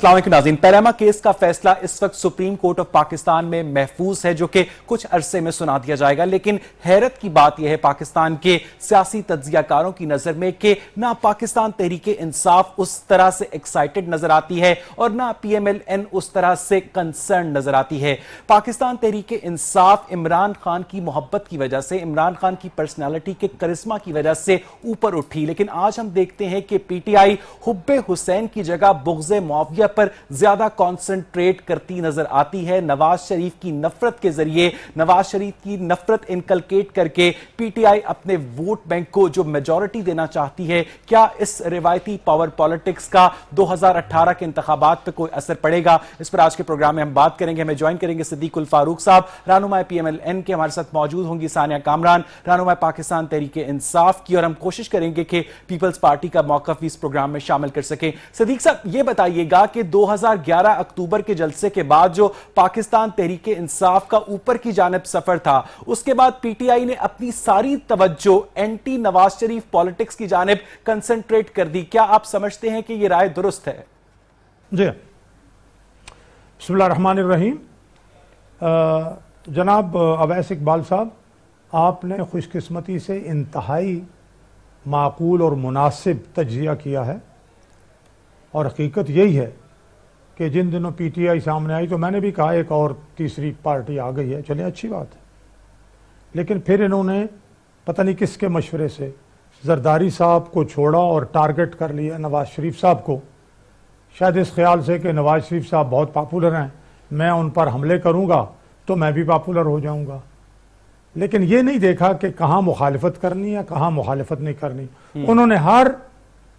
السلام علیکم ناظرین، پیراما کیس کا فیصلہ اس وقت سپریم کورٹ آف پاکستان میں محفوظ ہے جو کہ کچھ عرصے میں سنا دیا جائے گا، لیکن حیرت کی بات یہ ہے پاکستان کے سیاسی تجزیہ کاروں کی نظر میں کہ نہ پاکستان تحریک انصاف اس طرح سے ایکسائٹڈ نظر آتی ہے اور نہ پی ایم ایل این اس طرح سے کنسرن نظر آتی ہے۔ پاکستان تحریک انصاف عمران خان کی محبت کی وجہ سے، عمران خان کی پرسنالٹی کے کرسمہ کی وجہ سے اوپر اٹھی، لیکن آج ہم دیکھتے ہیں کہ پی ٹی آئی حب حسین کی جگہ بغض معاویہ پر زیادہ کانسنٹریٹ کرتی نظر آتی ہے۔ نواز شریف کی نفرت کے ذریعے، نواز شریف کی نفرت انکلکیٹ کر کے پی ٹی آئی اپنے ووٹ بینک کو جو میجورٹی دینا چاہتی ہے، کیا اس روایتی پاور پالیٹکس کا 2018 کے انتخابات پہ کوئی اثر پڑے گا؟ اس پر آج کے پروگرام میں ہم بات کریں گے۔ ہمیں جوائن کریں گے صدیق الفاروق صاحب، رہنما پی ایم ایل این کے، ہمارے ساتھ موجود ہوں گی ثانیہ کامران، رہنما پاکستان تحریک انصاف کی، اور ہم کوشش کریں گے کہ پیپلز پارٹی کا موقف بھی اس پروگرام میں شامل کر سکیں۔ صدیق صاحب یہ بتائیے گا کہ 2011 اکتوبر کے جلسے کے بعد جو پاکستان تحریک انصاف کا اوپر کی جانب سفر تھا، اس کے بعد پی ٹی آئی نے اپنی ساری توجہ اینٹی نواز شریف پالیٹکس کی جانب کنسنٹریٹ کر دی، کیا آپ سمجھتے ہیں کہ یہ رائے درست ہے؟ جی، بسم اللہ الرحمن الرحیم۔ جناب اویس اقبال صاحب، آپ نے خوش قسمتی سے انتہائی معقول اور مناسب تجزیہ کیا ہے، اور حقیقت یہی ہے کہ جن دنوں پی ٹی آئی سامنے آئی تو میں نے بھی کہا ایک اور تیسری پارٹی آ گئی ہے، چلیں اچھی بات ہے، لیکن پھر انہوں نے پتہ نہیں کس کے مشورے سے زرداری صاحب کو چھوڑا اور ٹارگٹ کر لیا نواز شریف صاحب کو، شاید اس خیال سے کہ نواز شریف صاحب بہت پاپولر ہیں، میں ان پر حملے کروں گا تو میں بھی پاپولر ہو جاؤں گا، لیکن یہ نہیں دیکھا کہ کہاں مخالفت کرنی ہے کہاں مخالفت نہیں کرنی۔ انہوں نے ہر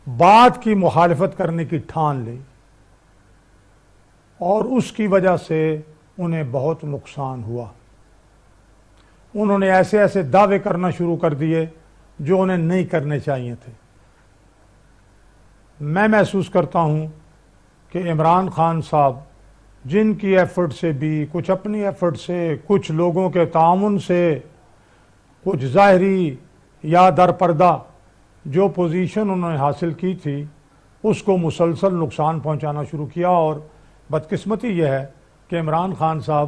بات کی مخالفت کرنے کی ٹھان لی، اور اس کی وجہ سے انہیں بہت نقصان ہوا۔ انہوں نے ایسے ایسے دعوے کرنا شروع کر دیے جو انہیں نہیں کرنے چاہیے تھے۔ میں محسوس کرتا ہوں کہ عمران خان صاحب جن کی ایفرٹ سے بھی، کچھ اپنی ایفرٹ سے، کچھ لوگوں کے تعاون سے، کچھ ظاہری یا در پردہ جو پوزیشن انہوں نے حاصل کی تھی، اس کو مسلسل نقصان پہنچانا شروع کیا، اور بدقسمتی یہ ہے کہ عمران خان صاحب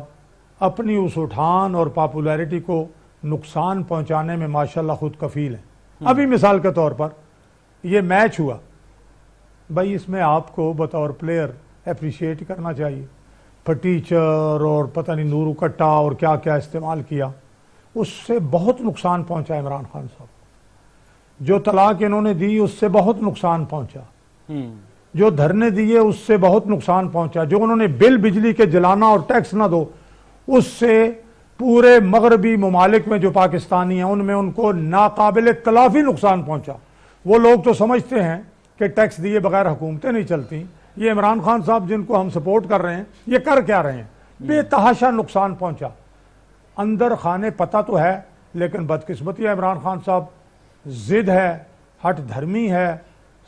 اپنی اس اٹھان اور پاپولیرٹی کو نقصان پہنچانے میں ماشاءاللہ خود کفیل ہیں۔ ابھی مثال کے طور پر یہ میچ ہوا، بھائی اس میں آپ کو بطور پلیئر اپریشیٹ کرنا چاہیے، پھٹیچر اور پتہ نہیں نورو کٹا اور کیا کیا استعمال کیا، اس سے بہت نقصان پہنچا عمران خان صاحب۔ جو طلاق انہوں نے دی اس سے بہت نقصان پہنچا، جو دھرنے دیے اس سے بہت نقصان پہنچا، جو انہوں نے بل بجلی کے جلانا اور ٹیکس نہ دو اس سے پورے مغربی ممالک میں جو پاکستانی ہیں ان میں ان کو ناقابل تلافی نقصان پہنچا۔ وہ لوگ تو سمجھتے ہیں کہ ٹیکس دیے بغیر حکومتیں نہیں چلتی، یہ عمران خان صاحب جن کو ہم سپورٹ کر رہے ہیں یہ کر کیا رہے ہیں؟ بے تحاشا نقصان پہنچا۔ اندر خانے پتہ تو ہے، لیکن بدقسمتی ہے عمران خان صاحب ضد ہے، ہٹ دھرمی ہے،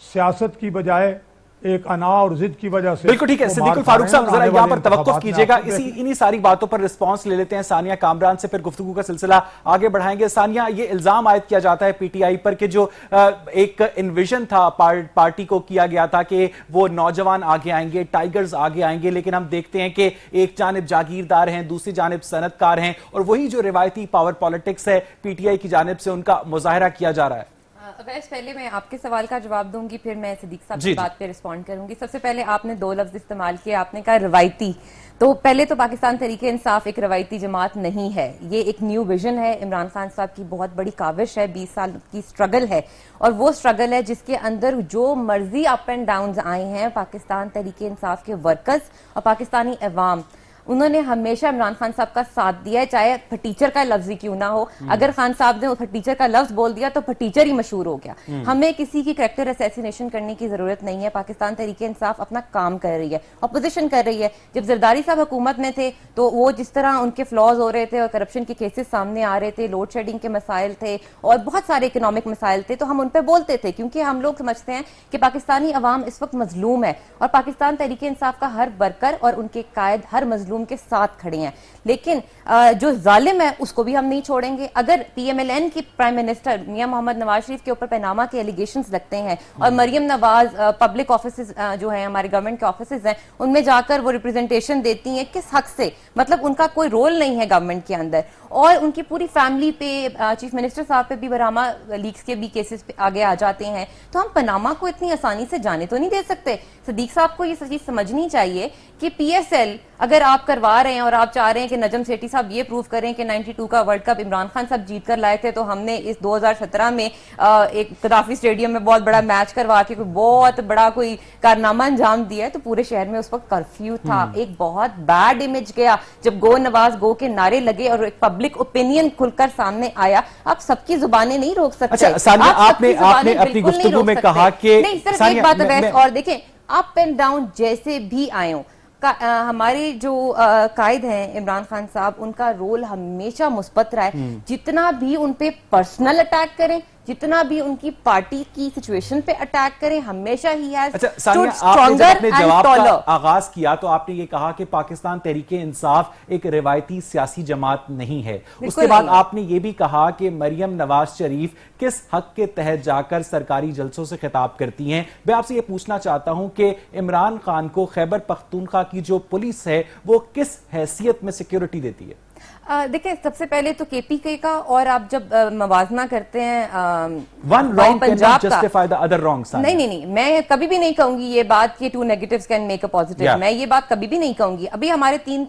سیاست کی بجائے ایک انا اور ضد کی وجہ سے۔ بالکل ٹھیک ہے صدیق الفاروق صاحب، ذرا یہاں پر توقف کیجئے گا، انہی ساری باتوں پر رسپانس لے لیتے ہیں ثانیہ کامران سے، پھر گفتگو کا سلسلہ آگے بڑھائیں گے۔ ثانیہ، یہ الزام عائد کیا جاتا ہے پی ٹی آئی پر کہ جو ایک انویژن تھا پارٹی کو کیا گیا تھا کہ وہ نوجوان آگے آئیں گے، ٹائیگرز آگے آئیں گے، لیکن ہم دیکھتے ہیں کہ ایک جانب جاگیردار ہیں، دوسری جانب صنعت کار ہیں، اور وہی جو روایتی پاور پالیٹکس ہے پی ٹی آئی کی جانب سے ان کا مظاہرہ کیا جا رہا ہے۔ اویس، پہلے میں آپ کے سوال کا جواب دوں گی، پھر میں صدیق صاحب کی بات پہ رسپونڈ کروں گی۔ سب سے پہلے آپ نے دو لفظ استعمال کیے، آپ نے کہا روایتی، تو پہلے تو پاکستان تحریک انصاف ایک روایتی جماعت نہیں ہے، یہ ایک نیو ویژن ہے، عمران خان صاحب کی بہت بڑی کاوش ہے، 20 سال کی سٹرگل ہے، اور وہ سٹرگل ہے جس کے اندر جو مرضی اپ اینڈ ڈاؤنز آئے ہیں پاکستان تحریک انصاف کے ورکرز اور پاکستانی عوام، انہوں نے ہمیشہ عمران خان صاحب کا ساتھ دیا ہے، چاہے پھٹیچر کا لفظ ہی کیوں نہ ہو۔ اگر خان صاحب نے پھٹیچر کا لفظ بول دیا تو پھٹیچر ہی مشہور ہو گیا۔ ہمیں کسی کی کریکٹر اسیسینیشن کرنے کی ضرورت نہیں ہے، پاکستان تحریک انصاف اپنا کام کر رہی ہے، اپوزیشن کر رہی ہے۔ جب زرداری صاحب حکومت میں تھے تو وہ جس طرح ان کے فلاز ہو رہے تھے اور کرپشن کے کیسز سامنے آ رہے تھے، لوڈ شیڈنگ کے مسائل تھے اور بہت سارے اکنامک مسائل تھے، تو ہم ان پہ بولتے تھے، کیونکہ ہم لوگ سمجھتے ہیں کہ پاکستانی عوام اس وقت مظلوم ہے، اور پاکستان تحریک انصاف کا ہر ورکر اور ان کے قائد ہر مظلوم مظلوم کے ساتھ کھڑے ہیں. لیکن جو ظالم ہے اس کو بھی ہم نہیں چھوڑیں گے. اگر پی ایم ایل این کی پرائم منسٹر میاں محمد نواز شریف کے اوپر پاناما کے ایلیگیشنز لگتے ہیں اور مریم نواز پبلک آفیسز جو ہیں ہمارے گورنمنٹ کے آفیسز ہیں ان میں جا کر وہ ریپرزنٹیشن دیتی ہیں, کس حق سے؟ مطلب ان کا کوئی رول نہیں ہے گورنمنٹ کے اندر, اور ان کی پوری فیملی پہ, چیف منسٹر صاحب پہ بھی براما لیکس کے بھی کیسز پہ آگے آ جاتے ہیں. تو ہم پاناما کو اتنی آسانی سے جانے تو نہیں دے سکتے. صدیق صاحب کو یہ چیز سمجھنی چاہیے کہ پی ایس ایل اگر آپ کروا رہے ہیں اور آپ چاہ رہے ہیں کہ نجم سیٹھی صاحب یہ پروف کریں کہ 92 کا ورلڈ کپ عمران خان صاحب جیت کر لائے تھے, تو ہم نے اس 2017 میں ایک قذافی اسٹیڈیم میں بہت بڑا میچ کروا کے کوئی بہت بڑا کوئی کارنامہ انجام دیا ہے, تو پورے شہر میں اس وقت کرفیو تھا. ایک بہت بیڈ امیج گیا جب گو نواز گو کے نعرے لگے اور ایک پبلک اوپینین کھل کر سامنے آیا. آپ سب کی زبانیں نہیں روک سکتے. اچھا ثانیہ, آپ نے اپنی گفتگو میں کہا کہ نہیں, صرف ایک بات ہے اور دیکھیں, اپ اینڈ ڈاؤن جیسے بھی آئے ہوں, ہمارے جو قائد ہیں عمران خان صاحب, ان کا رول ہمیشہ مثبت رہا ہے. جتنا بھی ان پہ پرسنل اٹیک کریں, جتنا بھی ان کی پارٹی کی سچویشن پہ اٹیک کریں, ہمیشہ ہی ہے. اچھا ثانیہ, آپ نے جب اپنے جواب کا آغاز کیا تو آپ نے یہ کہا کہ پاکستان تحریک انصاف ایک روایتی سیاسی جماعت نہیں ہے. اس کے بعد آپ نے یہ بھی کہا کہ مریم نواز شریف کس حق کے تحت جا کر سرکاری جلسوں سے خطاب کرتی ہیں. میں آپ سے یہ پوچھنا چاہتا ہوں کہ عمران خان کو خیبر پختونخوا کی جو پولیس ہے وہ کس حیثیت میں سیکیورٹی دیتی ہے؟ دیکھیں, سب سے پہلے تو کے پی کے کا, اور آپ جب موازنہ کرتے ہیں one wrong cannot justify the other wrong. نہیں, میں کبھی بھی نہیں کہوں گی یہ بات کہ 2 negatives can make a positive. میں یہ بات کبھی بھی نہیں کہوں گی. ابھی ہمارے 3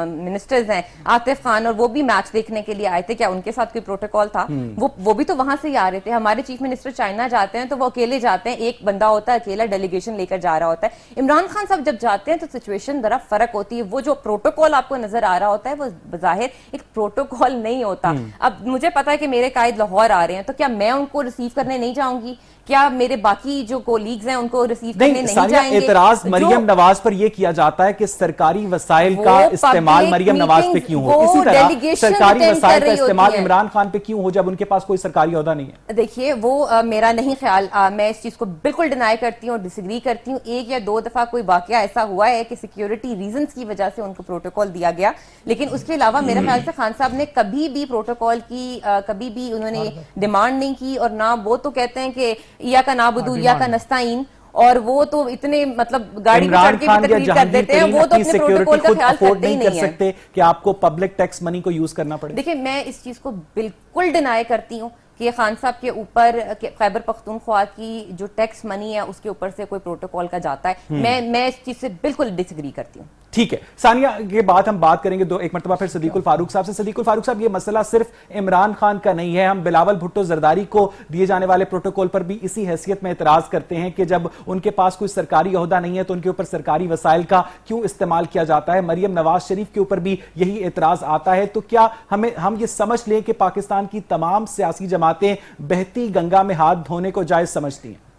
منسٹرز ہیں, عاطف خان, اور وہ بھی میچ دیکھنے کے لیے آئے تھے. کیا ان کے ساتھ کوئی پروٹوکول تھا؟ وہ بھی تو وہاں سے ہی آ رہے تھے. ہمارے چیف منسٹر چائنا جاتے ہیں تو وہ اکیلے جاتے ہیں, ایک بندہ ہوتا ہے اکیلا ڈیلیگیشن لے کر جا رہا ہوتا ہے. عمران خان صاحب جب جاتے ہیں تو سچویشن ذرا فرق ہوتی ہے. وہ جو پروٹوکول آپ کو نظر آ رہا ہوتا ہے وہ بظاہر ایک پروٹوکول نہیں ہوتا. اب مجھے پتا ہے کہ میرے قائد لاہور آ رہے ہیں, تو کیا میں ان کو ریسیو کرنے نہیں جاؤں گی؟ کیا میرے باقی جو کولیگز ہیں ان کو ریسیو کرنے نہیں جائیں گے؟ اعتراض مریم نواز پر یہ کیا جاتا ہے کہ سرکاری وسائل کا استعمال مریم نواز پہ کیوں ہو, اسی طرح سرکاری وسائل کا استعمال عمران خان پہ کیوں ہو جب ان کے پاس کوئی سرکاری عہدہ نہیں ہے؟ دیکھیے, وہ میرا نہیں خیال, میں اس چیز کو بالکل ڈینائی کرتی ہوں اور ڈس ایگری کرتی ہوں. 1 یا 2 دفعہ کوئی واقعہ ایسا ہوا ہے کہ سیکیورٹی ریزنز کی وجہ سے ان کو پروٹوکول دیا گیا, لیکن اس کے علاوہ میرے خیال سے خان صاحب نے کبھی بھی پروٹوکول کی کبھی بھی انہوں نے ڈیمانڈ نہیں کی. اور نہ وہ تو کہتے ہیں کہ یا کا نعبدو یا کا نستعین, اور وہ تو اتنے مطلب گاڑی میں چڑھ کے بھی تقریر کر دیتے ہیں, وہ تو اپنے پروٹوکول کا خیال کرتے ہی نہیں ہیں کہ آپ کو پبلک ٹیکس منی کو یوز کرنا پڑے. دیکھیں, میں اس چیز کو بالکل ڈینائی کرتی ہوں کہ خان صاحب کے اوپر خیبر پختونخوا کی جو ٹیکس منی ہے اس کے اوپر سے کوئی پروٹوکول کا جاتا ہے. میں اس چیز سے بالکل ڈس ایگری کرتی ہوں. ٹھیک ہے ثانیہ, کے بعد ہم بات کریں گے ایک مرتبہ پھر صدیق الفاروق صاحب سے. صدیق الفاروق صاحب, یہ مسئلہ صرف عمران خان کا نہیں ہے. ہم بلاول بھٹو زرداری کو دیے جانے والے پروٹوکول پر بھی اسی حیثیت میں اعتراض کرتے ہیں کہ جب ان کے پاس کوئی سرکاری عہدہ نہیں ہے تو ان کے اوپر سرکاری وسائل کا کیوں استعمال کیا جاتا ہے. مریم نواز شریف کے اوپر بھی یہی اعتراض آتا ہے. تو کیا ہم یہ سمجھ لیں کہ پاکستان کی تمام سیاسی جماعتیں بہتی گنگا میں ہاتھ دھونے کو جائز سمجھتی ہیں؟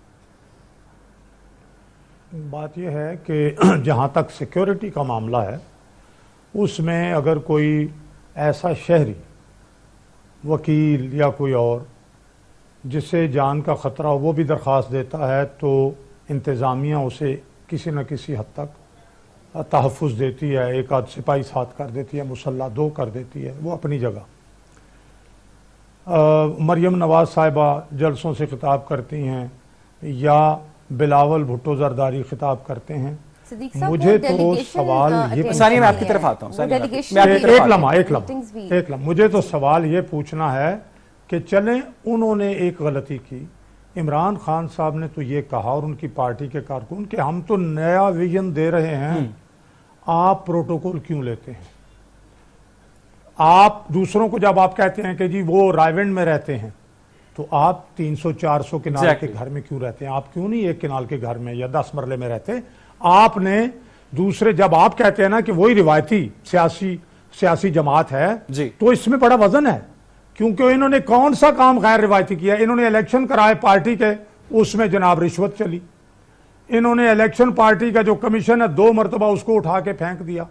بات یہ ہے کہ جہاں تک سیکیورٹی کا معاملہ ہے, اس میں اگر کوئی ایسا شہری, وکیل یا کوئی اور جسے جان کا خطرہ ہو وہ بھی درخواست دیتا ہے, تو انتظامیہ اسے کسی نہ کسی حد تک تحفظ دیتی ہے. 1 آدھ سپاہی ساتھ کر دیتی ہے, مسلح 2 کر دیتی ہے, وہ اپنی جگہ. مریم نواز صاحبہ جلسوں سے خطاب کرتی ہیں یا بلاول بھٹو زرداری خطاب کرتے ہیں. مجھے تو سوال یہ ثانیہ, میں آپ کی طرف آتا ہوں. ایک لمحہ مجھے تو سوال یہ پوچھنا ہے کہ چلیں انہوں نے ایک غلطی کی, عمران خان صاحب نے تو یہ کہا اور ان کی پارٹی کے کارکن کہ ہم تو نیا ویژن دے رہے ہیں, آپ پروٹوکول کیوں لیتے ہیں؟ آپ دوسروں کو جب آپ کہتے ہیں کہ جی وہ رائیونڈ میں رہتے ہیں, تو آپ 300-400 کنال کے گھر میں کیوں رہتے ہیں؟ آپ کیوں نہیں 1 کنال کے گھر میں یا 10 مرلے میں رہتے؟ آپ نے دوسرے, جب آپ کہتے ہیں نا کہ وہی روایتی سیاسی جماعت ہے, تو اس میں بڑا وزن ہے, کیونکہ انہوں نے کون سا کام غیر روایتی کیا؟ انہوں نے الیکشن کرائے پارٹی کے, اس میں جناب رشوت چلی. انہوں نے الیکشن پارٹی کا جو کمیشن ہے 2 مرتبہ اس کو اٹھا کے پھینک دیا.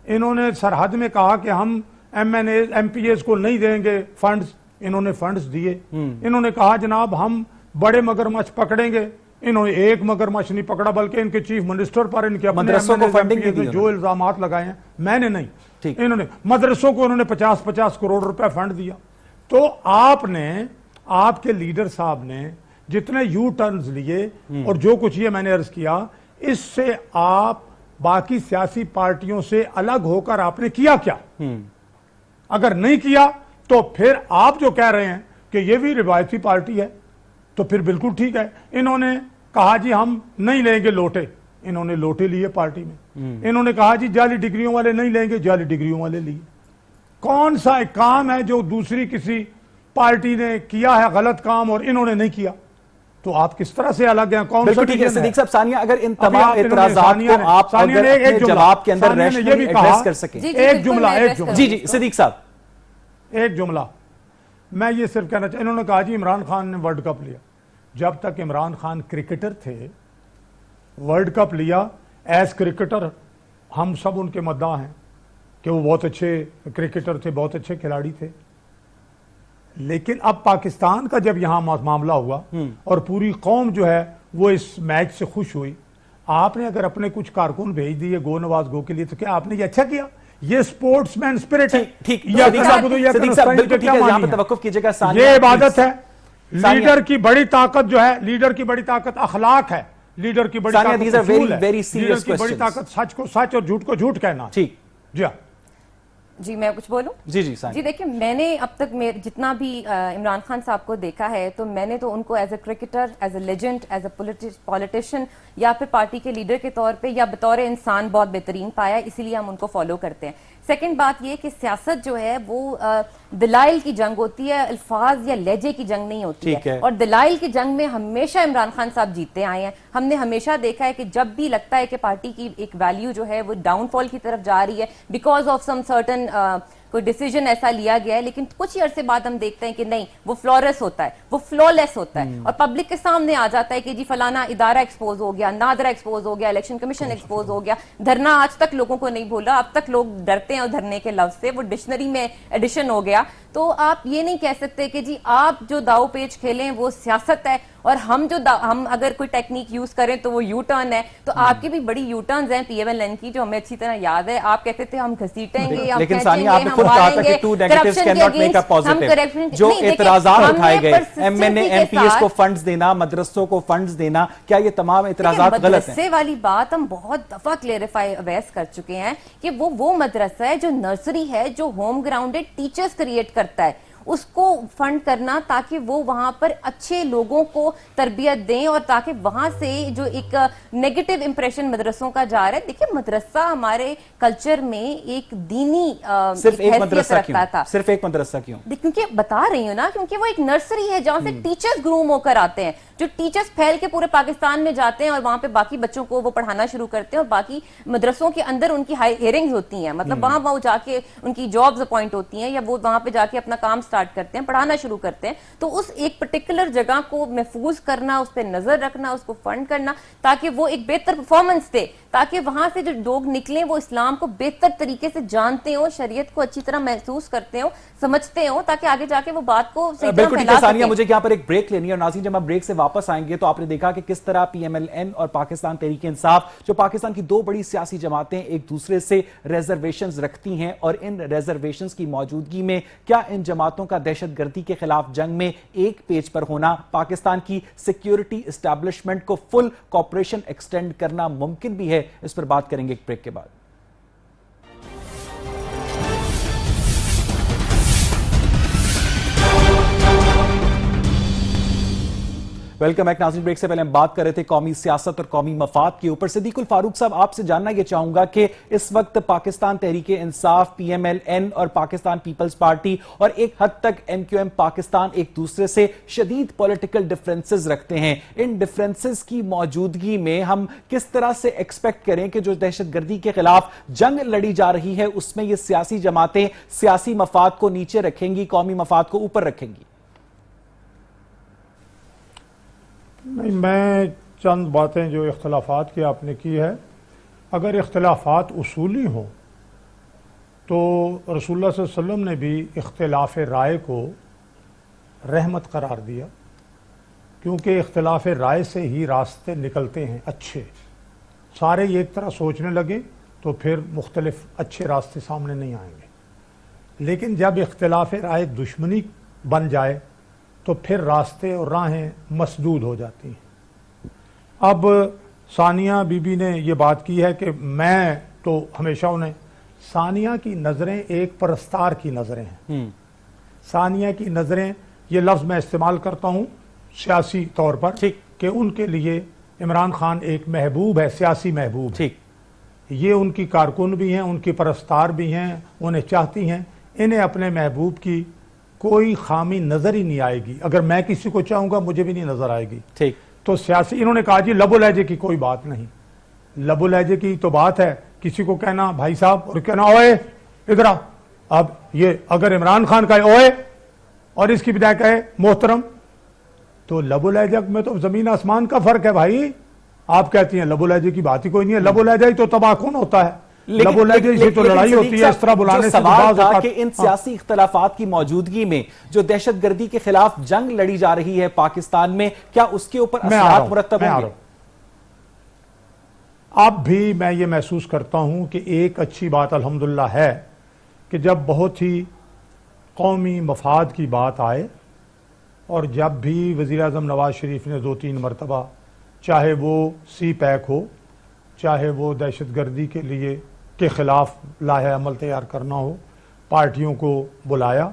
انہوں نے سرحد میں کہا کہ ہم ایم پی ایز کو نہیں دیں گے فنڈز, انہوں نے فنڈز دیے. انہوں نے کہا جناب ہم بڑے مگرمچھ پکڑیں گے, انہوں نے ایک مگرمچھ نہیں پکڑا بلکہ ان کے چیف منسٹر پر ان کے اپنے مدرسوں کو فنڈنگ بھی دی جو الزامات لگائے ہیں میں نے نہیں, انہوں نے مدرسوں کو انہوں نے 50-50 کروڑ روپے فنڈ دیا. تو آپ کے لیڈر صاحب نے جتنے یو ٹرنز لیے اور جو کچھ یہ میں نے عرض کیا, اس سے آپ باقی سیاسی پارٹیوں سے الگ ہو کر آپ نے کیا کیا؟ اگر نہیں کیا تو پھر آپ جو کہہ رہے ہیں کہ یہ بھی روایتی پارٹی ہے تو پھر بالکل ٹھیک ہے. انہوں نے کہا جی ہم نہیں لیں گے لوٹے, انہوں نے لوٹے لیے پارٹی میں. انہوں نے کہا جی جعلی ڈگریوں والے نہیں لیں گے, جعلی ڈگریوں والے لیے. کون سا ایک کام ہے جو دوسری کسی پارٹی نے کیا ہے غلط کام اور انہوں نے نہیں کیا؟ تو آپ کس طرح سے الگ ہیں؟ کون سا ٹھیک ہے صدیق صاحب, ثانیہ اگر ان تمام اعتراضات کو آپ اگر اپنے جواب کے اندر ریشنلی ایڈریس کر سکیں. ایک جملہ جی صدیق صاحب, ایک جملہ میں یہ صرف کہنا چاہتا. انہوں نے کہا جی عمران خان نے ورلڈ کپ لیا. جب تک عمران خان کرکٹر تھے, ورلڈ کپ لیا ایز کرکٹر, ہم سب ان کے مداح ہیں کہ وہ بہت اچھے کرکٹر تھے, بہت اچھے کھلاڑی تھے. لیکن اب پاکستان کا جب یہاں معاملہ ہوا اور پوری قوم جو ہے وہ اس میچ سے خوش ہوئی, آپ نے اگر اپنے کچھ کارکن بھیج دیے گو نواز گو کے لیے, تو کیا آپ نے یہ اچھا کیا؟ یہ سپورٹس مین سپرٹ ہے. یہ عبادت ہے. لیڈر کی بڑی طاقت جو ہے, لیڈر کی بڑی طاقت اخلاق ہے, لیڈر کی بڑی طاقت اصول ہے, لیڈر کی بڑی طاقت سچ کو سچ اور جھوٹ کو جھوٹ کہنا. جی ہاں جی میں کچھ بولوں؟ جی دیکھیں, میں نے اب تک جتنا بھی عمران خان صاحب کو دیکھا ہے تو میں نے تو ان کو as a cricketer, as a legend, as a politician یا پھر پارٹی کے لیڈر کے طور پہ یا بطور انسان بہت بہترین پایا, اسی لیے ہم ان کو فالو کرتے ہیں. سیکنڈ بات یہ کہ سیاست جو ہے وہ دلائل کی جنگ ہوتی ہے, الفاظ یا لہجے کی جنگ نہیں ہوتی ہے. اور دلائل کی جنگ میں ہمیشہ عمران خان صاحب جیتے آئے ہیں. ہم نے ہمیشہ دیکھا ہے کہ جب بھی لگتا ہے کہ پارٹی کی ایک ویلیو جو ہے وہ ڈاؤن فال کی طرف جا رہی ہے بیکاز آف سم سرٹن کوئی ڈیسیجن ایسا لیا گیا ہے, لیکن کچھ ہی عرصے بعد ہم دیکھتے ہیں کہ نہیں, وہ فلورس ہوتا ہے, وہ فلولیس ہوتا ہے اور پبلک کے سامنے آ جاتا ہے کہ جی فلانا ادارہ ایکسپوز ہو گیا, نادرا ایکسپوز ہو گیا, الیکشن کمیشن ایکسپوز ہو گیا. دھرنا آج تک لوگوں کو نہیں بھولا, اب تک لوگ ڈرتے ہیں اور دھرنے کے لفظ سے, وہ ڈکشنری میں ایڈیشن ہو گیا. تو آپ یہ نہیں کہہ سکتے کہ جی آپ جو داؤ پیچ کھیلیں وہ سیاست ہے اور ہم اگر کوئی ٹیکنیک یوز کریں تو وہ یو ٹرن ہے. تو آپ کی بھی بڑی یو ٹرنز ہیں پی ایم ایل این کی جو ہمیں اچھی طرح یاد ہے. آپ کہتے تھے ہم گھسیٹیں گے, ہم کھینچیں گے, ہم ماریں گے, کرپشن کے اگینسٹ. جو اعتراضات اٹھائے گئے, M N A M P S کو فنڈز دینا, مدرسوں کو فنڈز دینا, کیا یہ تمام اعتراضات غلط ہیں؟ مدرسے والی بات ہم بہت دفعہ کلیریفائی اویس کر چکے ہیں کہ وہ مدرسہ ہے جو نرسری ہے, جو ہوم گراؤنڈڈ ٹیچرز کریٹ کرتا ہے, اس کو فنڈ کرنا تاکہ وہ وہاں پر اچھے لوگوں کو تربیت دیں اور تاکہ وہاں سے جو ایک نیگیٹو امپریشن مدرسوں کا جا رہا ہے. دیکھیں مدرسہ ہمارے کلچر میں ایک دینی حیثیت رکھتا تھا. صرف ایک مدرسہ کیوں؟ کیونکہ بتا رہی ہوں نا, کیونکہ وہ ایک نرسری ہے جہاں سے ٹیچرز گروم ہو کر آتے ہیں, جو ٹیچرز پھیل کے پورے پاکستان میں جاتے ہیں اور وہاں پہ باقی بچوں کو وہ پڑھانا شروع کرتے ہیں اور باقی مدرسوں کے اندر ان کی ہیئرنگز ہوتی ہیں, مطلب وہاں وہ جا کے ان کی جابز اپوائنٹ ہوتی ہیں یا وہ وہاں پہ جا کے اپنا کام کرتے ہیں, پڑھانا شروع کرتے ہیں. تو اس ایک پرٹیکولر جگہ کو محفوظ کرنا, اس پہ نظر رکھنا, اس کو فنڈ کرنا تاکہ وہ ایک بہتر پرفارمنس دے, تاکہ وہاں سے جو لوگ نکلیں وہ اسلام کو بہتر طریقے سے جانتے ہوں, شریعت کو اچھی طرح محسوس کرتے ہوں, سمجھتے ہوں, تاکہ آگے جا کے وہ بات کو صحیح طرح پھیلا سکیں. ثانیہ, مجھے یہاں پر ایک بریک لینی ہے اور ناظرین جب ہم بریک سے واپس آئیں گے تو آپ نے دیکھا کہ کس طرح پی ایم ایل این اور پاکستان تحریک انصاف, جو پاکستان کی دو بڑی سیاسی جماعتیں, ایک دوسرے سے ریزرویشنز رکھتی ہیں اور ان ریزرویشنز کی موجودگی میں کیا ان جماعتوں کا دہشت گردی کے خلاف جنگ میں ایک پیج پر ہونا پاکستان کی سیکیورٹی اسٹیبلشمنٹ کو فل کوپریشن ایکسٹینڈ کرنا ممکن بھی ہے؟ اس پر بات کریں گے ایک بریک کے بعد. ویلکم بیک ناظرین. بریک سے پہلے ہم بات کر رہے تھے قومی سیاست اور قومی مفاد کے اوپر. صدیق الفاروق صاحب, آپ سے جاننا یہ چاہوں گا کہ اس وقت Pakistan Tehreek Insaf, P M L N اور پاکستان پیپلز پارٹی اور ایک حد تک ایم کیو ایم پاکستان ایک دوسرے سے شدید پولیٹیکل ڈفرینسز رکھتے ہیں. ان ڈفرینسز کی موجودگی میں ہم کس طرح سے ایکسپیکٹ کریں کہ جو دہشت گردی کے خلاف جنگ لڑی جا رہی ہے اس میں یہ سیاسی جماعتیں سیاسی مفاد کو نیچے رکھیں گی, قومی مفاد کو اوپر رکھیں گی؟ نہیں, میں چند باتیں جو اختلافات کی آپ نے کی ہے, اگر اختلافات اصولی ہوں تو رسول اللہ صلی اللہ علیہ وسلم نے بھی اختلاف رائے کو رحمت قرار دیا کیونکہ اختلاف رائے سے ہی راستے نکلتے ہیں اچھے. سارے ایک طرح سوچنے لگے تو پھر مختلف اچھے راستے سامنے نہیں آئیں گے. لیکن جب اختلاف رائے دشمنی بن جائے تو پھر راستے اور راہیں مسدود ہو جاتی ہیں. اب ثانیہ بی بی نے یہ بات کی ہے کہ میں تو ہمیشہ انہیں، ثانیہ کی نظریں ایک پرستار کی نظریں ہیں. ثانیہ کی نظریں، یہ لفظ میں استعمال کرتا ہوں سیاسی طور پر کہ ان کے لیے عمران خان ایک محبوب ہے، سیاسی محبوب ہے. یہ ان کی کارکن بھی ہیں، ان کی پرستار بھی ہیں، انہیں چاہتی ہیں. انہیں اپنے محبوب کی کوئی خامی نظر ہی نہیں آئے گی. اگر میں کسی کو چاہوں گا مجھے بھی نہیں نظر آئے گی. تو سیاسی، انہوں نے کہا جی لب و لہجے کی کوئی بات نہیں. لب و لہجے کی تو بات ہے، کسی کو کہنا بھائی صاحب اور کہنا اوئے ادھر آ. اب یہ اگر عمران خان کہے اوئے اور اس کی بجائے کہے محترم، تو لب و لہجہ میں تو زمین آسمان کا فرق ہے بھائی. آپ کہتی ہیں لب و لہجے کی بات ہی کوئی نہیں ہے. لب و لہجہ ہی تو تباہ کن ہوتا ہے. لب و لہجے سے تو لڑائی ہوتی ہے. اس طرح بلانے سے سوال تھا کہ ان سیاسی اختلافات کی موجودگی میں جو دہشت گردی کے خلاف جنگ لڑی جا رہی ہے پاکستان میں، کیا اس کے اوپر اثرات مرتب ہوں گے؟ اب بھی میں یہ محسوس کرتا ہوں کہ ایک اچھی بات الحمدللہ ہے کہ جب بہت ہی قومی مفاد کی بات آئے اور جب بھی وزیر اعظم نواز شریف نے 2-3 مرتبہ، چاہے وہ سی پیک ہو، چاہے وہ دہشت گردی کے خلاف لائحہ عمل تیار کرنا ہو، پارٹیوں کو بلایا،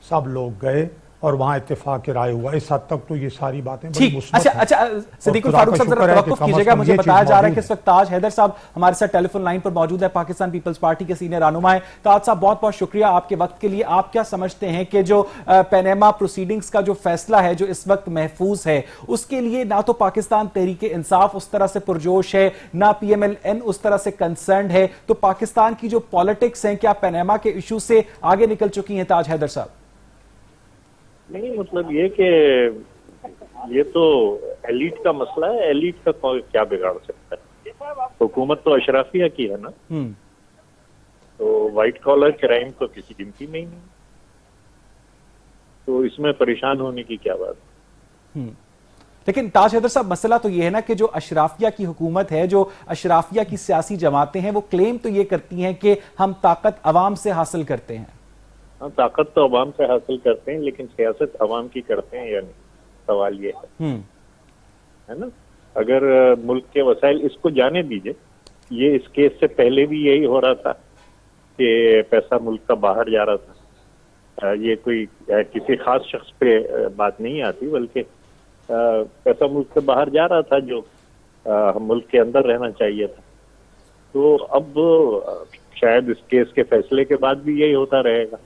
سب لوگ گئے اور وہاں اتفاق رائے ہوا. اس حد تک تو یہ ساری باتیں بڑی مثبت ہیں. اچھا صدیق الفاروق صاحب ذرا توقف کیجئے گا. مجھے بتایا جا رہا ہے کہ اس وقت تاج حیدر صاحب ہمارے ساتھ ٹیلی فون لائن پر موجود ہے، پاکستان پیپلز پارٹی کے سینئر رہنما ہیں. تاج صاحب بہت بہت شکریہ آپ کے وقت کے لیے. آپ کیا سمجھتے ہیں کہ جو پیناما پروسیڈنگز کا جو فیصلہ ہے جو اس وقت محفوظ ہے، اس کے لیے نہ تو پاکستان تحریک انصاف اس طرح سے پرجوش ہے، نہ پی ایم ایل این اس طرح سے کنسرنڈ ہے، تو پاکستان کی جو پالیٹکس ہیں کیا پیناما کے ایشو سے آگے نکل چکی ہیں تاج حیدر صاحب؟ نہیں، مطلب یہ کہ یہ تو ایلیٹ کا مسئلہ ہے. ایلیٹ کا کیا بگاڑ سکتا ہے؟ حکومت تو اشرافیہ کی ہے نا. تو وائٹ کالر کرائم تو کسی گنتی میں ہی نہیں، تو اس میں پریشان ہونے کی کیا بات؟ لیکن تاج حیدر صاحب مسئلہ تو یہ ہے نا کہ جو اشرافیہ کی حکومت ہے، جو اشرافیہ کی سیاسی جماعتیں ہیں، وہ کلیم تو یہ کرتی ہیں کہ ہم طاقت عوام سے حاصل کرتے ہیں. طاقت تو عوام سے حاصل کرتے ہیں، لیکن سیاست عوام کی کرتے ہیں یا نہیں، سوال یہ ہے نا. اگر ملک کے وسائل، اس کو جانے دیجئے، یہ اس کیس سے پہلے بھی یہی ہو رہا تھا کہ پیسہ ملک کا باہر جا رہا تھا. یہ کوئی کسی خاص شخص پہ بات نہیں آتی، بلکہ پیسہ ملک سے باہر جا رہا تھا جو ملک کے اندر رہنا چاہیے تھا. تو اب شاید اس کیس کے فیصلے کے بعد بھی یہی ہوتا رہے گا.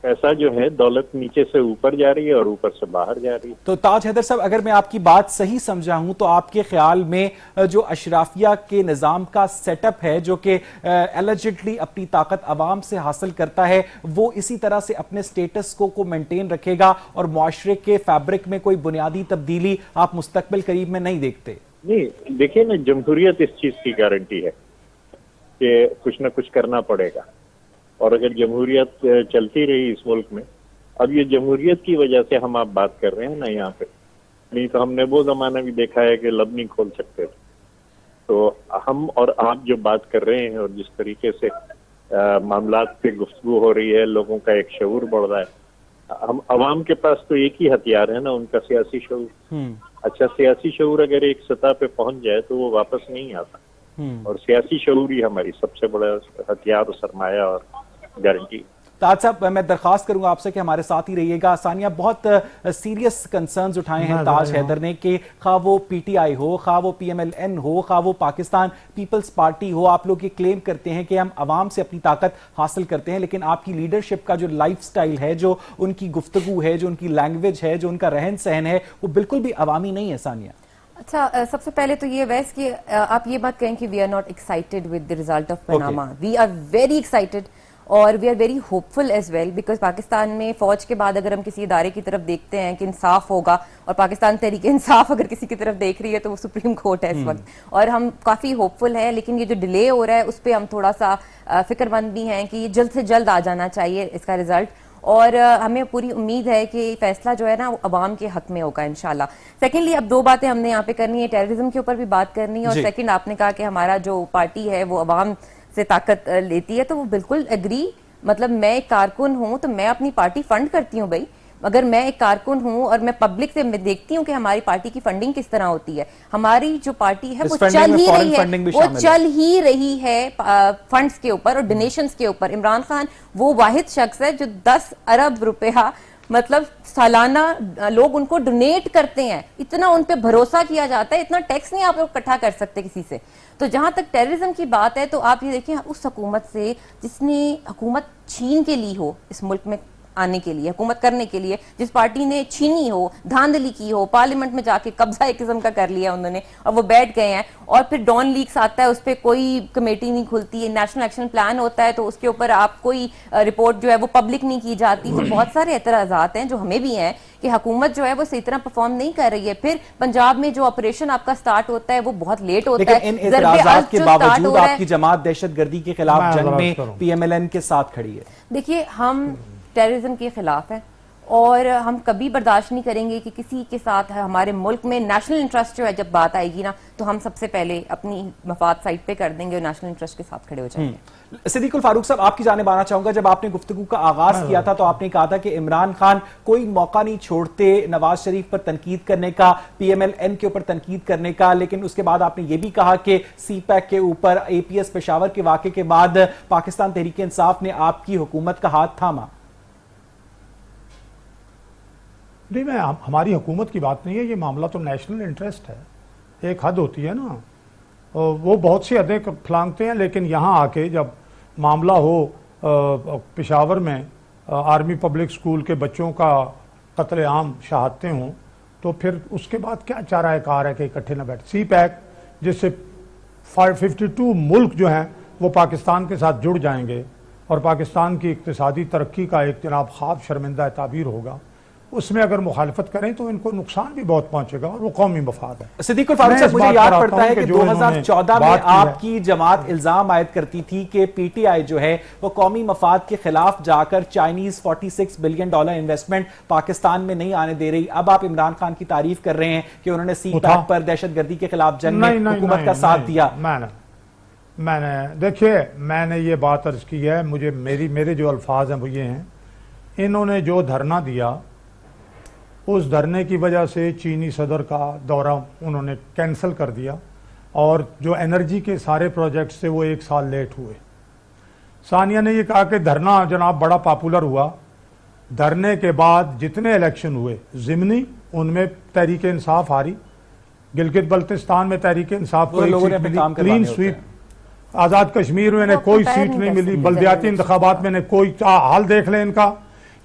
پیسہ جو ہے، دولت نیچے سے اوپر جا رہی ہے اور اوپر سے باہر جا رہی ہے. تو تاج حیدر صاحب اگر میں آپ کی بات صحیح سمجھا ہوں تو آپ کے خیال میں جو اشرافیہ کے نظام کا سیٹ اپ ہے جو کہ ایلیجڈلی اپنی طاقت عوام سے حاصل کرتا ہے، وہ اسی طرح سے اپنے سٹیٹس کو مینٹین رکھے گا اور معاشرے کے فیبرک میں کوئی بنیادی تبدیلی آپ مستقبل قریب میں نہیں دیکھتے؟ نہیں، دیکھیں نا، جمہوریت اس چیز کی گارنٹی ہے کہ کچھ نہ کچھ کرنا پڑے گا. اور اگر جمہوریت چلتی رہی اس ملک میں، اب یہ جمہوریت کی وجہ سے ہم آپ بات کر رہے ہیں نا یہاں پہ، نہیں تو ہم نے وہ زمانہ بھی دیکھا ہے کہ لب نہیں کھول سکتے تھے. تو ہم اور آپ جو بات کر رہے ہیں اور جس طریقے سے معاملات پہ گفتگو ہو رہی ہے، لوگوں کا ایک شعور بڑھ رہا ہے. ہم عوام کے پاس تو ایک ہی ہتھیار ہے نا، ان کا سیاسی شعور. اچھا، سیاسی شعور اگر ایک سطح پہ پہنچ جائے تو وہ واپس نہیں آتا. اور سیاسی شعور ہی ہماری سب سے بڑا ہتھیار اور سرمایہ اور گارنٹی. تاج صاحب میں درخواست کروں گا آپ سے کہ ہمارے ساتھ ہی رہیے گا. ثانیہ، بہت سیریس کنسرنز اٹھائے ہیں تاج حیدر نے کہ خواہ وہ پی ٹی آئی ہو، خواہ وہ پی ایم ایل این ہو، خواہ وہ پاکستان پیپلز پارٹی ہو، آپ لوگ یہ کلیم کرتے ہیں کہ ہم عوام سے اپنی طاقت حاصل کرتے ہیں، لیکن آپ کی لیڈرشپ کا جو لائف سٹائل ہے، جو ان کی گفتگو ہے، جو ان کی لینگویج ہے، جو ان کا رہن سہن ہے، وہ بالکل بھی عوامی نہیں ہے. ثانیہ، اچھا، سب سے پہلے تو یہ ویس کہ آپ یہ بات کہیں کہ we are not excited with the result of Panama. We are very excited اور we are very hopeful as well, because Pakistan میں فوج کے بعد اگر ہم کسی ادارے کی طرف دیکھتے ہیں کہ انصاف ہوگا، اور پاکستان تحریک انصاف اگر کسی کی طرف دیکھ رہی ہے تو وہ سپریم کورٹ ہے اس وقت، اور ہم کافی ہوپ فل ہیں. لیکن یہ جو ڈیلے ہو رہا ہے اس پہ ہم تھوڑا سا فکر مند بھی ہیں کہ یہ جلد سے جلد آ جانا چاہیے اس کا رزلٹ. اور ہمیں پوری امید ہے کہ فیصلہ جو ہے نا وہ عوام کے حق میں ہوگا انشاءاللہ. سیکنڈلی اب دو باتیں ہم نے یہاں پہ کرنی ہے, ٹیررزم کے اوپر بھی بات کرنی ہے, اور سیکنڈ آپ نے کہا کہ ہمارا جو پارٹی ہے وہ عوام سے طاقت لیتی ہے, تو وہ بالکل ایگری. مطلب میں ایک کارکن ہوں تو میں اپنی پارٹی فنڈ کرتی ہوں بھائی. اگر میں ایک کارکن ہوں اور میں پبلک سے دیکھتی ہوں کہ ہماری پارٹی کی فنڈنگ کس طرح ہوتی ہے, ہماری جو پارٹی ہے وہ چل ہی رہی ہے فنڈز کے اوپر اور ڈونیشنز کے اوپر. عمران خان وہ واحد شخص ہے جو 10 ارب روپیہ مطلب سالانہ لوگ ان کو ڈونیٹ کرتے ہیں, اتنا ان پہ بھروسہ کیا جاتا ہے, اتنا ٹیکس نہیں آپ لوگ اکٹھا کر سکتے کسی سے. تو جہاں تک ٹیررزم کی بات ہے تو آپ یہ دیکھیں اس حکومت سے جس نے حکومت چھین کے لی ہو اس ملک میں آنے کے لیے, حکومت کرنے کے لیے, جس پارٹی نے چھینی ہو, دھاندلی کی ہو, پارلیمنٹ میں جا کے قبضہ ایک قسم کا کر لیا انہوں نے اور وہ بیٹھ گئے ہیں, اور پھر ڈان لیکس آتا ہے اس پہ کوئی کمیٹی نہیں کھلتی ہے, نیشنل ایکشن پلان ہوتا ہے تو اس کے اوپر آپ کوئی رپورٹ جو ہے وہ پبلک نہیں کی جاتی. تو بہت سارے اعتراضات ہیں جو ہمیں بھی ہیں کہ حکومت جو ہے وہ صحیح طرح پرفارم نہیں کر رہی ہے. پھر پنجاب میں جو آپریشن آپ کا سٹارٹ ہوتا ہے وہ بہت لیٹ ہوتا ہے. لیکن ان اعتراضات کے باوجود آپ کی جماعت دہشت گردی کے خلاف جنگ میں پی ایم ایل این کے ساتھ کھڑی ہے. دیکھیے ہم ٹیررزم کے خلاف ہیں اور ہم کبھی برداشت نہیں کریں گے کہ کسی کے ساتھ ہمارے ملک میں نیشنل انٹرسٹ جو ہے جب بات آئے گی نا تو ہم سب سے پہلے اپنی مفاد سائٹ پہ کر دیں گے اور نیشنل انٹرسٹ کے ساتھ کھڑے ہو جائیں گے. صدیق الفاروق صاحب آپ کی جانب آنا چاہوں گا. جب آپ نے گفتگو کا آغاز کیا تھا تو آپ نے کہا تھا کہ عمران خان کوئی موقع نہیں چھوڑتے نواز شریف پر تنقید کرنے کا, پی ایم ایل این کے اوپر تنقید کرنے کا, لیکن اس کے بعد آپ نے یہ بھی کہا کہ سی پیک کے اوپر اے پی ایس پشاور کے واقعے کے بعد پاکستان تحریک انصاف نے آپ کی حکومت کا ہاتھ تھاما. نہیں, میں ہماری حکومت کی بات نہیں ہے, یہ معاملہ تو نیشنل انٹرسٹ ہے. ایک حد ہوتی ہے نا, وہ بہت سی حدیں پھلانگتے ہیں, لیکن یہاں آ کے جب معاملہ ہو پشاور میں آرمی پبلک سکول کے بچوں کا قتل عام شہادتیں ہوں, تو پھر اس کے بعد کیا چارہ کار ہے کہ اکٹھے نہ بیٹھ. سی پیک جس سے 52 ملک جو ہیں وہ پاکستان کے ساتھ جڑ جائیں گے اور پاکستان کی اقتصادی ترقی کا ایک جناب خواب شرمندہ تعبیر ہوگا, اس میں اگر مخالفت کریں تو ان کو نقصان بھی بہت پہنچے گا اور وہ قومی مفاد ہے. صدیق الفاروق صاحب مجھے یاد پڑتا ہے کہ 2014 میں آپ کی جماعت الزام عائد کرتی تھی کہ پی ٹی آئی جو ہے وہ قومی مفاد کے خلاف جا کر چائنیز $46 بلین انویسٹمنٹ پاکستان میں نہیں آنے دے رہی. اب آپ عمران خان کی تعریف کر رہے ہیں کہ انہوں نے سی پیک پر دہشت گردی کے خلاف جنگ میں حکومت کا ساتھ دیا. میں نے دیکھیے میں نے یہ بات عرض کی ہے, مجھے میرے جو الفاظ ہیں وہ یہ ہیں, انہوں نے جو دھرنا دیا اس دھرنے کی وجہ سے چینی صدر کا دورہ انہوں نے کینسل کر دیا اور جو انرجی کے سارے پروجیکٹس تھے وہ 1 سال لیٹ ہوئے. ثانیہ نے یہ کہا کہ دھرنا جناب بڑا پاپولر ہوا, دھرنے کے بعد جتنے الیکشن ہوئے ضمنی ان میں تحریک انصاف ہاری, گلگت بلتستان میں تحریک انصاف کو کلین سویپ, آزاد کشمیر میں کوئی سیٹ نہیں ملی, بلدیاتی انتخابات میں کوئی, حال دیکھ لیں ان کا.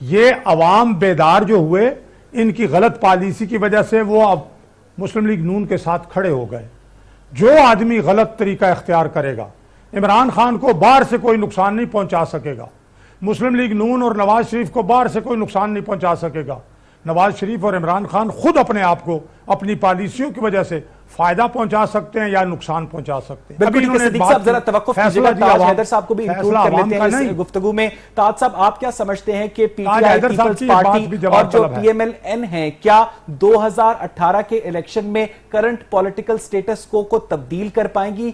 یہ عوام بیدار جو ہوئے ان کی غلط پالیسی کی وجہ سے وہ اب مسلم لیگ نون کے ساتھ کھڑے ہو گئے. جو آدمی غلط طریقہ اختیار کرے گا عمران خان کو باہر سے کوئی نقصان نہیں پہنچا سکے گا, مسلم لیگ نون اور نواز شریف کو باہر سے کوئی نقصان نہیں پہنچا سکے گا. نواز شریف اور عمران خان خود اپنے آپ کو اپنی پالیسیوں کی وجہ سے فائدہ پہنچا سکتے ہیں یا نقصان پہنچا سکتے ہیں. بالکل صدیق صاحب ذرا توقف کیجئے گا, تاج حیدر صاحب کو بھی انکلوڈ کر لیتے ہیں اس گفتگو میں. تاج صاحب آپ کیا سمجھتے ہیں کہ P T I People's Party اور جو پی ایم ایل این ہے کیا 2018 کے الیکشن میں کرنٹ پولیٹیکل سٹیٹس کو تبدیل کر پائیں گی؟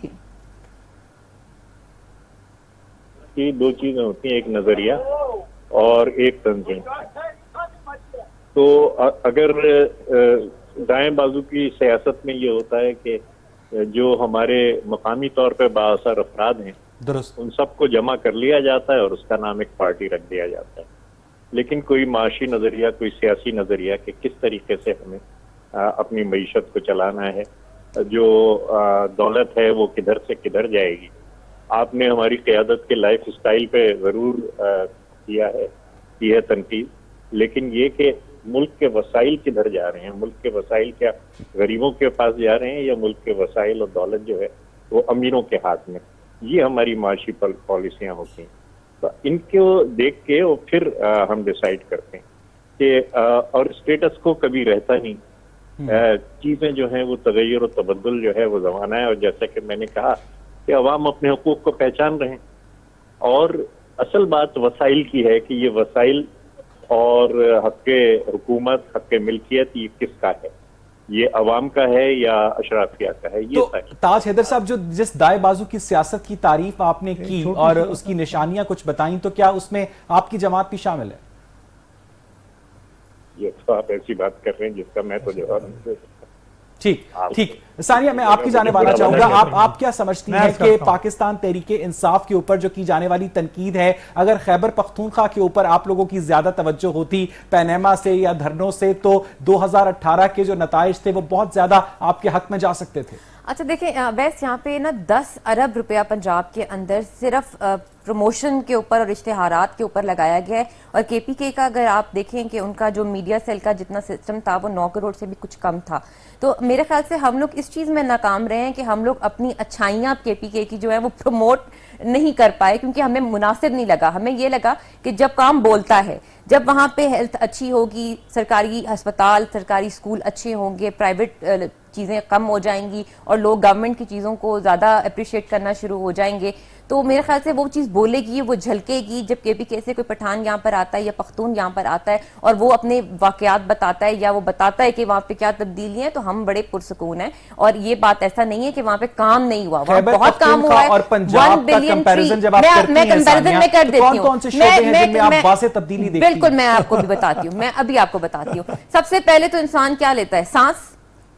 یہ دو چیزیں ہوتی ہیں, ایک نظریہ اور ایک تنظیم. تو اگر دائیں بازو کی سیاست میں یہ ہوتا ہے کہ جو ہمارے مقامی طور پہ بااثر افراد ہیں درست ان سب کو جمع کر لیا جاتا ہے اور اس کا نام ایک پارٹی رکھ دیا جاتا ہے. لیکن کوئی معاشی نظریہ, کوئی سیاسی نظریہ کہ کس طریقے سے ہمیں اپنی معیشت کو چلانا ہے, جو دولت ہے وہ کدھر سے کدھر جائے گی. آپ نے ہماری قیادت کے لائف اسٹائل پہ ضرور کی ہے تنقید, لیکن یہ کہ ملک کے وسائل کدھر جا رہے ہیں, ملک کے وسائل کیا غریبوں کے پاس جا رہے ہیں یا ملک کے وسائل اور دولت جو ہے وہ امیروں کے ہاتھ میں, یہ ہماری معاشی پالیسیاں ہوتی ہیں. تو ان کو دیکھ کے وہ پھر ہم ڈیسائیڈ کرتے ہیں کہ اور اسٹیٹس کو کبھی رہتا نہیں, چیزیں جو ہیں وہ تغیر و تبدل جو ہے وہ زمانہ ہے. اور جیسا کہ میں نے کہا کہ عوام اپنے حقوق کو پہچان رہے ہیں, اور اصل بات وسائل کی ہے کہ یہ وسائل اور حق حکومت، حق ملکیت یہ کس کا ہے؟ یہ عوام کا ہے یا اشرافیہ کا ہے؟ یہ تو تاج حیدر صاحب، جو جس دائیں بازو کی سیاست کی تعریف آپ نے کی اور اس کی نشانیاں کچھ بتائیں، تو کیا اس میں آپ کی جماعت بھی شامل ہے؟ یہ تو آپ ایسی بات کر رہے ہیں جس کا میں تو جواب نہیں دے سکتا۔ ٹھیک ثانیہ، میں آپ کی جانب آنا چاہوں گا، آپ کیا سمجھتی ہیں کہ پاکستان تحریک انصاف کے اوپر جو کی جانے والی تنقید ہے، اگر خیبر پختونخوا کے اوپر آپ لوگوں کی زیادہ توجہ ہوتی پینیما سے یا دھرنوں سے، تو 2018 کے جو نتائج تھے وہ بہت زیادہ آپ کے حق میں جا سکتے تھے؟ اچھا دیکھیں ویس، یہاں پہ نا 10 ارب روپیہ پنجاب کے اندر صرف پروموشن کے اوپر اور اشتہارات کے اوپر لگایا گیا ہے، اور کے پی کے کا اگر آپ دیکھیں کہ ان کا جو میڈیا سیل کا جتنا سسٹم تھا وہ 9 کروڑ سے بھی کچھ کم تھا۔ تو میرے خیال سے ہم لوگ اس چیز میں ناکام رہے ہیں کہ ہم لوگ اپنی اچھائیاں کے پی کے کی جو ہے وہ پروموٹ نہیں کر پائے، کیونکہ ہمیں مناسب نہیں لگا۔ ہمیں یہ لگا کہ جب کام بولتا ہے، جب وہاں پہ ہیلتھ اچھی ہوگی، سرکاری ہسپتال، سرکاری اسکول اچھے ہوں گے، پرائیویٹ چیزیں کم ہو جائیں گی اور لوگ گورنمنٹ کی چیزوں کو زیادہ اپریشیٹ کرنا شروع ہو جائیں گے، تو میرے خیال سے وہ چیز بولے گی، وہ جھلکے گی۔ جب کے پی کے سے کوئی پٹھان یہاں پر آتا ہے یا پختون یہاں پر آتا ہے اور وہ اپنے واقعات بتاتا ہے یا وہ بتاتا ہے کہ وہاں پہ کیا تبدیلی ہیں، تو ہم بڑے پرسکون ہیں۔ اور یہ بات ایسا نہیں ہے کہ وہاں پہ کام نہیں ہوا، وہاں بہت کام ہوا ہے۔ اور پنجاب کا کمپیریزن جب آپ کرتی ہیں ثانیہ، تو کون کون سے شعبے ہیں جن میں آپ واضح تبدیلی دیکھتی ہیں؟ بالکل، میں آپ کو بھی بتاتی ہوں، میں ابھی آپ کو بتاتی ہوں۔ سب سے پہلے تو انسان کیا لیتا ہے؟ سانس۔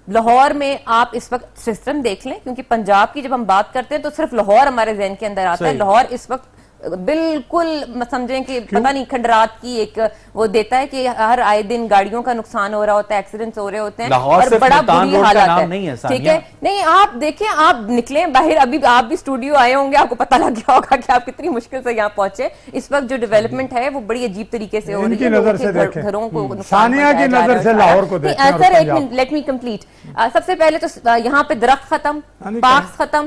لاہور میں آپ اس وقت سسٹم دیکھ لیں، کیونکہ پنجاب کی جب ہم بات کرتے ہیں تو صرف لاہور ہمارے ذہن کے اندر آتا ہے۔ لاہور اس وقت بالکل سمجھیں کہ پتہ نہیں کھنڈرات کی ایک وہ دیتا ہے کہ ہر آئے دن گاڑیوں کا نقصان ہو رہا ہوتا ہے، ایکسیڈنٹس ہو رہے ہوتے ہیں اور بڑا بری حالت ہے۔ ٹھیک ہے، نہیں آپ دیکھیں، آپ نکلیں باہر، ابھی آپ بھی اسٹوڈیو آئے ہوں گے، آپ کو پتہ لگ گیا ہوگا کہ آپ کتنی مشکل سے یہاں پہنچے۔ اس وقت جو ڈیولپمنٹ ہے وہ بڑی عجیب طریقے سے ہو رہی ہے، گھروں کو ثانیہ کی نظر سے لاہور کو دیکھیں۔ سر ایک منٹ، لیٹ می کمپلیٹ۔ سب سے پہلے تو یہاں پہ درخت ختم، پارکس ختم۔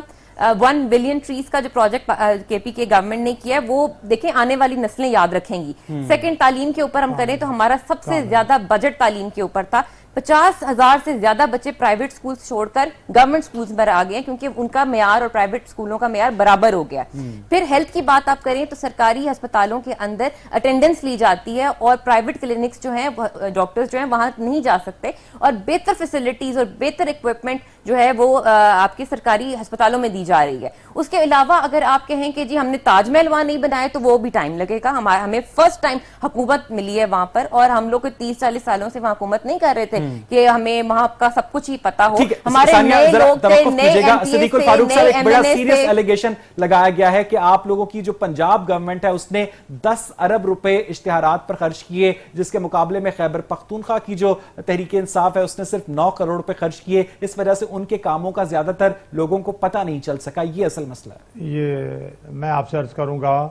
1 بلین ٹریز کا جو پروجیکٹ کے پی کے گورنمنٹ نے کیا ہے وہ دیکھیں آنے والی نسلیں یاد رکھیں گی۔ سیکنڈ، تعلیم کے اوپر ہم کریں تو ہمارا سب سے زیادہ بجٹ تعلیم کے اوپر تھا۔ 50,000 سے زیادہ بچے پرائیویٹ سکولز چھوڑ کر گورنمنٹ سکولز میں آ گئے ہیں، کیونکہ ان کا معیار اور پرائیویٹ سکولوں کا معیار برابر ہو گیا۔ پھر ہیلتھ کی بات آپ کریں تو سرکاری ہسپتالوں کے اندر اٹینڈنس لی جاتی ہے اور پرائیویٹ کلینکس جو ہیں، ڈاکٹرز جو ہیں وہاں نہیں جا سکتے، اور بہتر فیسلٹیز اور بہتر اکوپمنٹ جو ہے وہ آپ کی سرکاری ہسپتالوں میں دی جا رہی ہے۔ اس کے علاوہ اگر آپ کہیں کہ جی ہم نے تاج محل وہاں نہیں بنائے تو وہ بھی ٹائم لگے گا۔ ہمیں فرسٹ ٹائم حکومت ملی ہے وہاں پر، اور ہم لوگ 30-40 سالوں سے وہاں حکومت نہیں کر رہے تھے کہ ہمیں وہاں کا سب کچھ ہی پتا ہو۔ ہمارے نئے لوگ تھے، نئے ایم پی صدیق الفاروق صاحب، ایک بڑا سیریس ایلیگیشن لگایا گیا ہے کہ آپ لوگوں کی جو پنجاب گورنمنٹ ہے اس نے 10 ارب روپے اشتہارات پر خرچ کیے، جس کے مقابلے میں خیبر پختونخوا کی جو تحریک انصاف ہے اس نے صرف 9 کروڑ روپے خرچ کیے۔ اس وجہ سے ان کے کاموں کا زیادہ تر لوگوں کو پتہ نہیں چل سکا۔ یہ اصل مسئلہ ہے۔ یہ میں آپ سے عرض کروں گا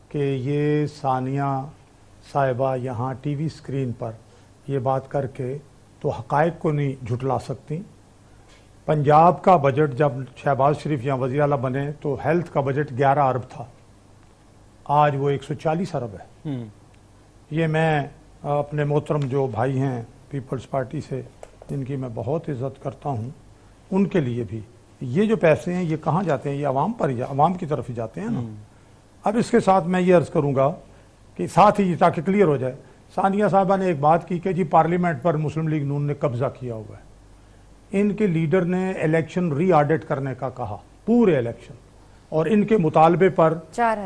کہ یہ ثانیہ صاحبہ یہاں ٹی وی اسکرین پر یہ بات کر کے تو حقائق کو نہیں جھٹلا سکتی۔ پنجاب کا بجٹ جب شہباز شریف یہاں وزیر اعلیٰ بنے تو ہیلتھ کا بجٹ 11 ارب تھا، آج وہ 140 ارب ہے۔ یہ میں اپنے محترم جو بھائی ہیں پیپلز پارٹی سے، جن کی میں بہت عزت کرتا ہوں، ان کے لیے بھی یہ جو پیسے ہیں یہ کہاں جاتے ہیں؟ یہ عوام کی طرف ہی جاتے ہیں نا۔ اب اس کے ساتھ میں یہ عرض کروں گا کہ ساتھ ہی تاکہ کلیئر ہو جائے، ثانیہ صاحبہ نے ایک بات کی کہ جی پارلیمنٹ پر مسلم لیگ نون نے قبضہ کیا ہوا ہے۔ ان کے لیڈر نے الیکشن ری آڈٹ کرنے کا کہا، پورے الیکشن، اور ان کے مطالبے پر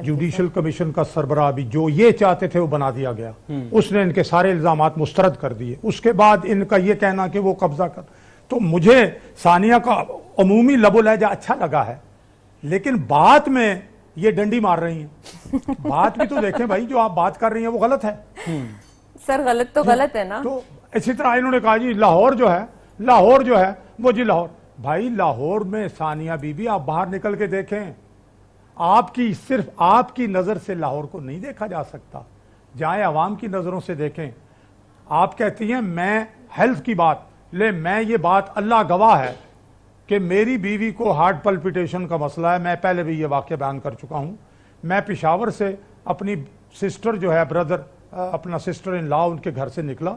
جوڈیشل کمیشن کا سربراہ بھی جو یہ چاہتے تھے وہ بنا دیا گیا۔ اس نے ان کے سارے الزامات مسترد کر دیے۔ اس کے بعد ان کا یہ کہنا کہ وہ قبضہ کر، تو مجھے ثانیہ کا عمومی لب و لہجہ اچھا لگا ہے، لیکن بات میں یہ ڈنڈی مار رہی ہیں۔ بات بھی تو دیکھیں بھائی، جو آپ بات کر رہی ہیں وہ غلط ہے۔ سر غلط تو غلط ہے نا۔ تو اسی طرح انہوں نے کہا جی لاہور جو ہے وہ جی لاہور، بھائی لاہور میں ثانیہ بی بی آپ باہر نکل کے دیکھیں، صرف آپ کی نظر سے لاہور کو نہیں دیکھا جا سکتا، جائیں عوام کی نظروں سے دیکھیں۔ آپ کہتی ہیں میں ہیلتھ کی بات میں یہ بات اللہ گواہ ہے کہ میری بیوی کو ہارٹ پلپیٹیشن کا مسئلہ ہے، میں پہلے بھی یہ واقعہ بیان کر چکا ہوں۔ میں پشاور سے اپنی سسٹر جو ہے اپنا سسٹر ان لا ان کے گھر سے نکلا،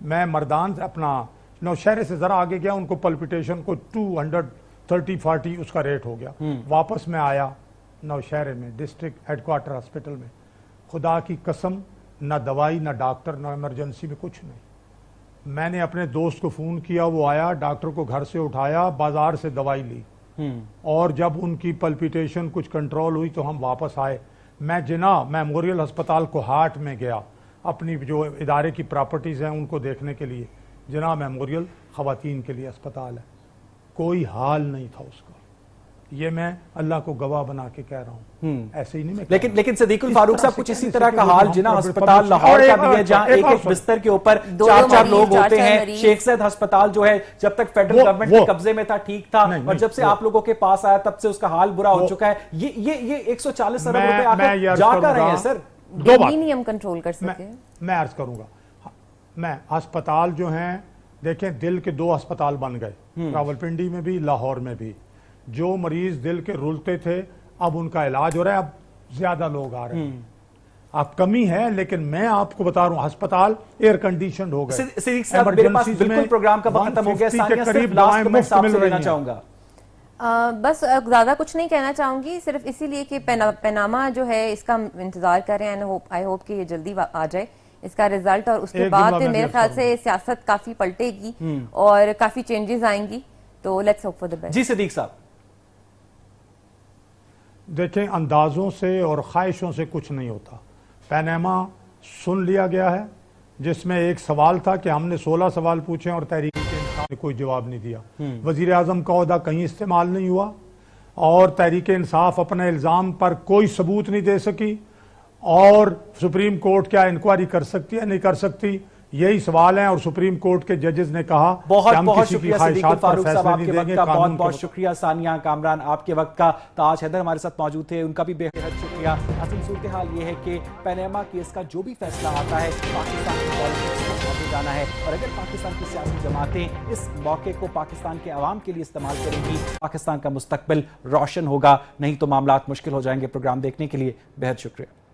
میں مردان اپنا نوشہرے سے ذرا آگے گیا، ان کو پلپیٹیشن کو 230-40 اس کا ریٹ ہو گیا۔ واپس میں آیا نوشہرے میں ڈسٹرکٹ ہیڈ کوارٹر ہاسپٹل میں، خدا کی قسم نہ دوائی نہ ڈاکٹر نہ ایمرجنسی میں کچھ نہیں. میں نے اپنے دوست کو فون کیا, وہ آیا, ڈاکٹر کو گھر سے اٹھایا, بازار سے دوائی لی, اور جب ان کی پلپیٹیشن کچھ کنٹرول ہوئی تو ہم واپس آئے. میں جناح میموریل ہسپتال کو ہارٹ میں گیا, اپنی جو ادارے کی پراپرٹیز ہیں ان کو دیکھنے کے لیے. جناح میموریل خواتین کے لیے ہسپتال ہے, کوئی حال نہیں تھا اس کا. یہ میں اللہ کو گواہ بنا کے کہہ رہا ہوں, ایسے ہی نہیں میں. لیکن صدیق الفاروق صاحب, کچھ اسی طرح کا حال جناح ہسپتال لاہور کا بھی ہے, جہاں ایک ایک بستر کے اوپر 4 لوگ ہوتے ہیں. شیخ زاید ہسپتال جو ہے جب تک فیڈرل گورنمنٹ کے قبضے میں تھا ٹھیک تھا, اور جب سے آپ لوگوں کے پاس آیا تب سے اس کا حال برا ہو چکا ہے. یہ 140 ارب روپے آخر جا کر رہے ہیں سر. دو بات نہیں ہم کنٹرول کر سکے. میں عرض کروں گا, میں ہسپتال جو ہیں دیکھیں, دل کے 2 ہسپتال بن گئے, راولپنڈی میں بھی لاہور میں بھی. جو مریض دل کے رولتے تھے اب ان کا علاج ہو رہا ہے, اب زیادہ لوگ آ رہے ہیں. اب کمی ہے, لیکن میں آپ کو بتا رہا ہوں ہسپتال ایئر کنڈیشنڈ ہو گئے. صدیق صاحب میرے پاس بالکل پروگرام کا وقت ختم ہو گیا. ثانیہ صرف لاسٹ کمنٹس آپ سے لینا چاہوں گا. بس زیادہ کچھ نہیں کہنا چاہوں گی, صرف اسی لیے کہ پیناما جو ہے اس کا انتظار کر رہے ہیں. آئی ہوپ کہ یہ جلدی آ جائے اس کا رزلٹ, اور اس کے بعد میرے خیال سے سیاست کافی پلٹے گی اور کافی چینجز آئیں گی. تو let's hope for the best. جی صدیق صاحب. دیکھیں, اندازوں سے اور خواہشوں سے کچھ نہیں ہوتا. پیناما سن لیا گیا ہے, جس میں ایک سوال تھا کہ ہم نے 16 سوال پوچھے اور تحریک انصاف نے کوئی جواب نہیں دیا. وزیر اعظم کا عہدہ کہیں استعمال نہیں ہوا, اور تحریک انصاف اپنے الزام پر کوئی ثبوت نہیں دے سکی, اور سپریم کورٹ کیا انکوائری کر سکتی ہے نہیں کر سکتی, یہی سوال ہیں. اور سپریم کورٹ کے ججز نے کہا بہت بہت شکریہ صدیق الفاروق صاحب, آپ کے وقت کا بہت بہت شکریہ. ثانیہ کامران آپ کے وقت کا, تاج حیدر ہمارے ساتھ موجود تھے, ان کا بھی بے حد شکریہ. اصل صورتحال یہ ہے کہ پیناما کیس کا جو بھی فیصلہ آتا ہے پاکستان کی پالیٹکس میں آگے جانا ہے, اور اگر پاکستان کی سیاسی جماعتیں اس موقع کو پاکستان کے عوام کے لیے استعمال کریں گی, پاکستان کا مستقبل روشن ہوگا, نہیں تو معاملات مشکل ہو جائیں گے. پروگرام دیکھنے کے لیے بے حد شکریہ.